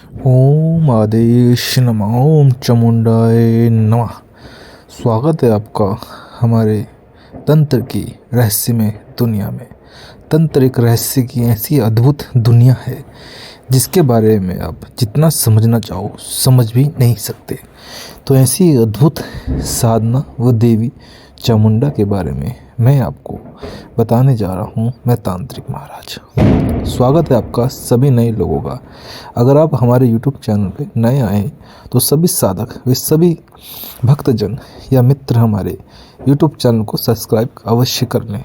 ओम आदेश नमः। ओम चामुंडाय नमः। स्वागत है आपका हमारे तंत्र की रहस्यमय दुनिया में। तंत्र एक रहस्य की ऐसी अद्भुत दुनिया है जिसके बारे में आप जितना समझना चाहो समझ भी नहीं सकते। तो ऐसी अद्भुत साधना व देवी चामुंडा के बारे में मैं आपको बताने जा रहा हूँ। मैं तांत्रिक महाराज। स्वागत है आपका सभी नए लोगों का। अगर आप हमारे YouTube चैनल पे नए आए तो सभी साधक वे सभी भक्तजन या मित्र हमारे YouTube चैनल को सब्सक्राइब अवश्य कर लें।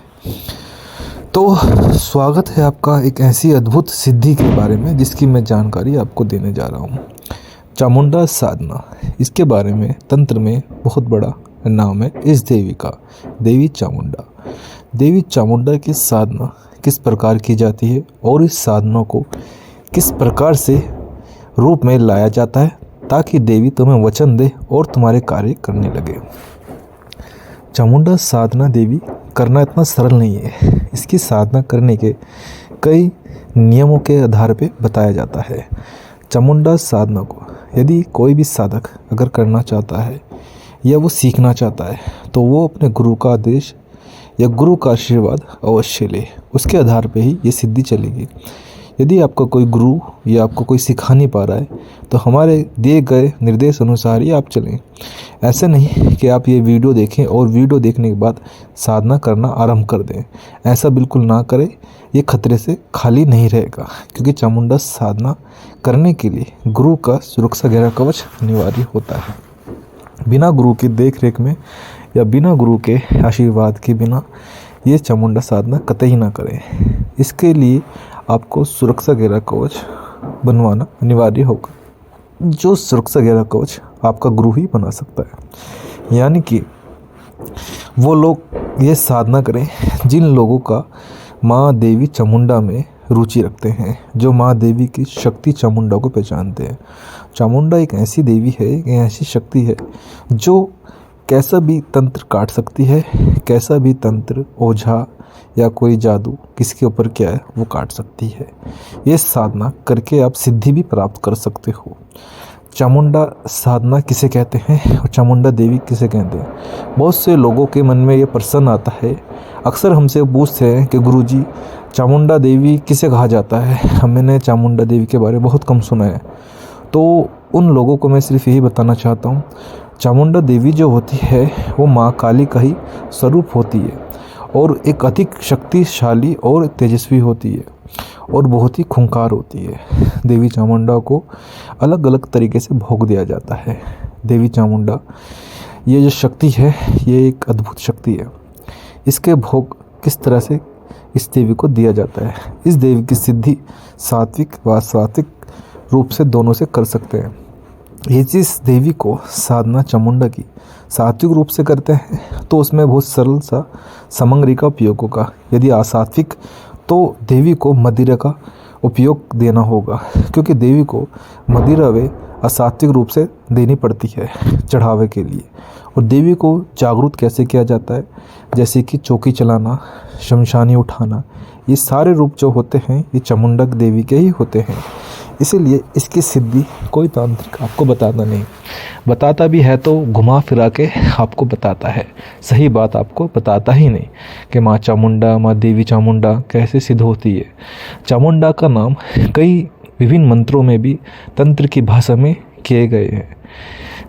तो स्वागत है आपका एक ऐसी अद्भुत सिद्धि के बारे में जिसकी मैं जानकारी आपको देने जा रहा हूँ। चामुंडा साधना, इसके बारे में तंत्र में बहुत बड़ा नाम है इस देवी का, देवी चामुंडा। देवी चामुंडा की साधना किस प्रकार की जाती है और इस साधना को किस प्रकार से रूप में लाया जाता है ताकि देवी तुम्हें वचन दे और तुम्हारे कार्य करने लगे। चामुंडा साधना देवी करना इतना सरल नहीं है। इसकी साधना करने के कई नियमों के आधार पर बताया जाता है। चामुंडा साधना को यदि कोई भी साधक अगर करना चाहता है या वो सीखना चाहता है तो वो अपने गुरु का आदेश या गुरु का आशीर्वाद अवश्य ले। उसके आधार पे ही ये सिद्धि चलेगी। यदि आपका कोई गुरु या आपको कोई सिखा नहीं पा रहा है तो हमारे दिए गए निर्देश अनुसार ही आप चलें। ऐसे नहीं कि आप ये वीडियो देखें और वीडियो देखने के बाद साधना करना आरंभ कर दें। ऐसा बिल्कुल ना करें, ये खतरे से खाली नहीं रहेगा। क्योंकि चामुंडा साधना करने के लिए गुरु का सुरक्षा घेरा कवच अनिवार्य होता है। बिना गुरु की देख रेख में या बिना गुरु के आशीर्वाद के बिना ये चामुंडा साधना कतई ना करें। इसके लिए आपको सुरक्षा घेरा कवच बनवाना अनिवार्य होगा, जो सुरक्षा घेरा कवच आपका गुरु ही बना सकता है। यानी कि वो लोग ये साधना करें जिन लोगों का माँ देवी चामुंडा में रुचि रखते हैं, जो माँ देवी की शक्ति चामुंडा को पहचानते हैं। चामुंडा एक ऐसी देवी है, एक ऐसी शक्ति है जो कैसा भी तंत्र काट सकती है, कैसा भी तंत्र ओझा या कोई जादू किसके ऊपर क्या है वो काट सकती है। ये साधना करके आप सिद्धि भी प्राप्त कर सकते हो। चामुंडा साधना किसे कहते हैं और चामुंडा देवी किसे कहते हैं, बहुत से लोगों के मन में ये प्रश्न आता है। अक्सर हमसे पूछते हैं कि गुरुजी चामुंडा देवी किसे कहा जाता है। मैंने चामुंडा देवी के बारे में बहुत कम सुना है। तो उन लोगों को मैं सिर्फ यही बताना चाहता हूँ, चामुंडा देवी जो होती है वो माँ काली का ही स्वरूप होती है और एक अधिक शक्तिशाली और तेजस्वी होती है और बहुत ही खूंखार होती है। देवी चामुंडा को अलग अलग तरीके से भोग दिया जाता है। देवी चामुंडा ये जो शक्ति है ये एक अद्भुत शक्ति है। इसके भोग किस तरह से इस देवी को दिया जाता है। इस देवी की सिद्धि सात्विक व सात्विक रूप से दोनों से कर सकते हैं। ये जिस देवी को साधना चामुंडा की सात्विक रूप से करते हैं तो उसमें बहुत सरल सा सामग्री का उपयोग होगा। यदि असात्विक तो देवी को मदिरा का उपयोग देना होगा, क्योंकि देवी को मदिरा वे असात्विक रूप से देनी पड़ती है चढ़ावे के लिए। और देवी को जागरूक कैसे किया जाता है, जैसे कि चौकी चलाना, शमशानी उठाना, ये सारे रूप जो होते हैं ये चामुंडा देवी के ही होते हैं। इसीलिए इसकी सिद्धि कोई तांत्रिक आपको बताता नहीं, बताता भी है तो घुमा फिरा के आपको बताता है, सही बात आपको बताता ही नहीं कि माँ चामुंडा, माँ देवी चामुंडा कैसे सिद्ध होती है। चामुंडा का नाम कई विभिन्न मंत्रों में भी तंत्र की भाषा में किए गए हैं।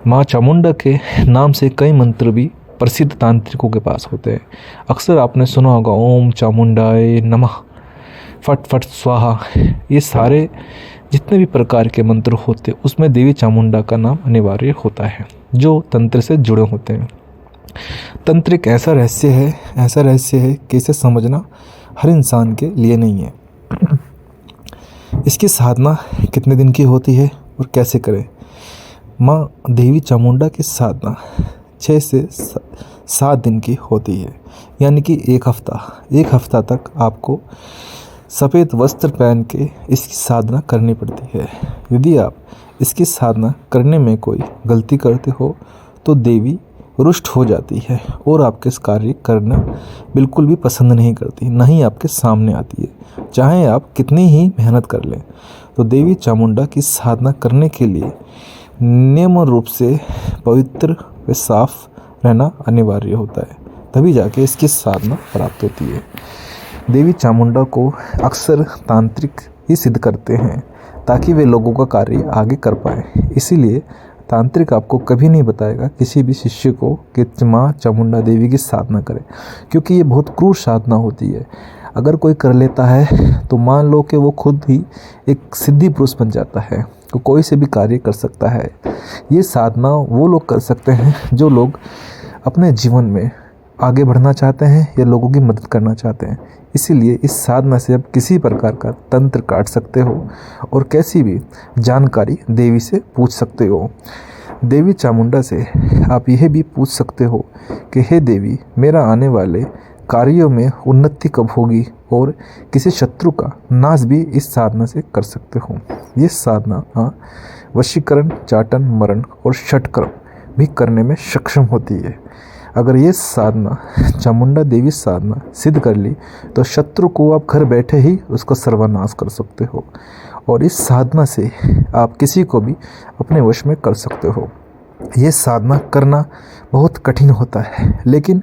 माँ चामुंडा के नाम से कई मंत्र भी प्रसिद्ध तांत्रिकों के पास होते हैं। अक्सर आपने सुना होगा ओम चामुंडाय नमः, फट फट स्वाहा, ये सारे जितने भी प्रकार के मंत्र होते हैं उसमें देवी चामुंडा का नाम अनिवार्य होता है, जो तंत्र से जुड़े होते हैं। तंत्र एक ऐसा रहस्य है कि इसे समझना हर इंसान के लिए नहीं है। इसकी साधना कितने दिन की होती है और कैसे करें। माँ देवी चामुंडा की साधना 6 से 7 दिन की होती है, यानी कि एक हफ्ता तक आपको सफ़ेद वस्त्र पहन के इसकी साधना करनी पड़ती है। यदि आप इसकी साधना करने में कोई गलती करते हो तो देवी रुष्ट हो जाती है और आपके इस कार्य करना बिल्कुल भी पसंद नहीं करती, ना ही आपके सामने आती है। चाहे आप कितनी ही मेहनत कर लें तो देवी चामुंडा की साधना करने के लिए नियम रूप से पवित्र व साफ रहना अनिवार्य होता है, तभी जाके इसकी साधना प्राप्त होती है। देवी चामुंडा को अक्सर तांत्रिक ही सिद्ध करते हैं ताकि वे लोगों का कार्य आगे कर पाएँ। इसीलिए तांत्रिक आपको कभी नहीं बताएगा किसी भी शिष्य को कि माँ चामुंडा देवी की साधना करें, क्योंकि ये बहुत क्रूर साधना होती है। अगर कोई कर लेता है तो मान लो कि वो खुद ही एक सिद्धि पुरुष बन जाता है, तो कोई से भी कार्य कर सकता है। ये साधना वो लोग कर सकते हैं जो लोग अपने जीवन में आगे बढ़ना चाहते हैं या लोगों की मदद करना चाहते हैं। इसीलिए इस साधना से आप किसी प्रकार का तंत्र काट सकते हो और कैसी भी जानकारी देवी से पूछ सकते हो। देवी चामुंडा से आप यह भी पूछ सकते हो कि हे देवी, मेरा आने वाले कार्यों में उन्नति कब होगी, और किसी शत्रु का नाश भी इस साधना से कर सकते हो। ये साधना वशीकरण, चाटन, मरण और षटकर्म भी करने में सक्षम होती है। अगर ये साधना चामुंडा देवी साधना सिद्ध कर ली तो शत्रु को आप घर बैठे ही उसका सर्वनाश कर सकते हो, और इस साधना से आप किसी को भी अपने वश में कर सकते हो। ये साधना करना बहुत कठिन होता है, लेकिन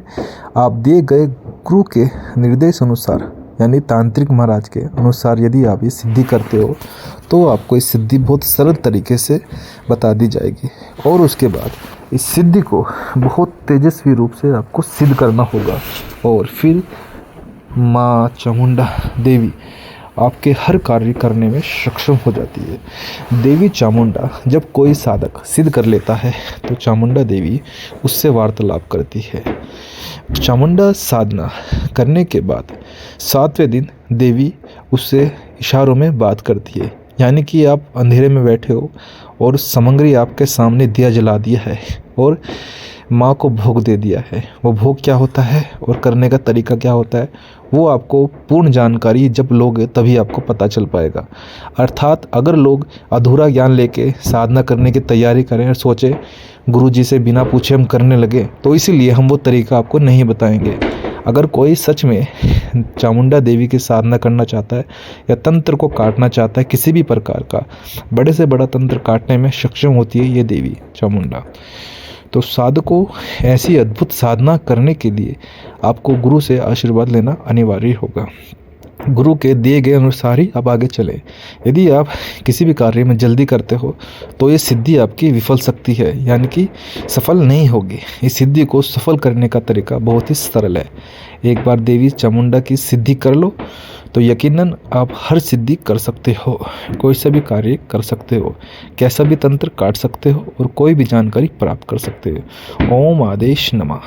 आप दिए गए गुरु के निर्देश अनुसार यानी तांत्रिक महाराज के अनुसार यदि आप ये सिद्धि करते हो तो आपको इस सिद्धि बहुत सरल तरीके से बता दी जाएगी, और उसके बाद इस सिद्धि को बहुत तेजस्वी रूप से आपको सिद्ध करना होगा, और फिर माँ चामुंडा देवी आपके हर कार्य करने में सक्षम हो जाती है। देवी चामुंडा जब कोई साधक सिद्ध कर लेता है तो चामुंडा देवी उससे वार्तालाप करती है। चामुंडा साधना करने के बाद 7वें दिन देवी उससे इशारों में बात करती है, यानी कि आप अंधेरे में बैठे हो और सामग्री आपके सामने दिया जला दिया है और माँ को भोग दे दिया है। वो भोग क्या होता है और करने का तरीका क्या होता है, वो आपको पूर्ण जानकारी जब लोगे तभी आपको पता चल पाएगा। अर्थात अगर लोग अधूरा ज्ञान लेके साधना करने की तैयारी करें और सोचे गुरुजी से बिना पूछे हम करने लगे, तो इसीलिए हम वो तरीका आपको नहीं बताएंगे। अगर कोई सच में चामुंडा देवी की साधना करना चाहता है या तंत्र को काटना चाहता है, किसी भी प्रकार का बड़े से बड़ा तंत्र काटने में सक्षम होती है ये देवी चामुंडा। तो साधकों ऐसी अद्भुत साधना करने के लिए आपको गुरु से आशीर्वाद लेना अनिवार्य होगा। गुरु के दिए गए अनुसार ही आप आगे चलें। यदि आप किसी भी कार्य में जल्दी करते हो तो ये सिद्धि आपकी विफल सकती है, यानी कि सफल नहीं होगी। इस सिद्धि को सफल करने का तरीका बहुत ही सरल है। एक बार देवी चामुंडा की सिद्धि कर लो तो यकीनन आप हर सिद्धि कर सकते हो, कोई सा भी कार्य कर सकते हो, कैसा भी तंत्र काट सकते हो और कोई भी जानकारी प्राप्त कर सकते हो। ओम आदेश नमः।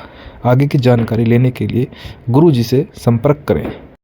आगे की जानकारी लेने के लिए गुरु जी से संपर्क करें।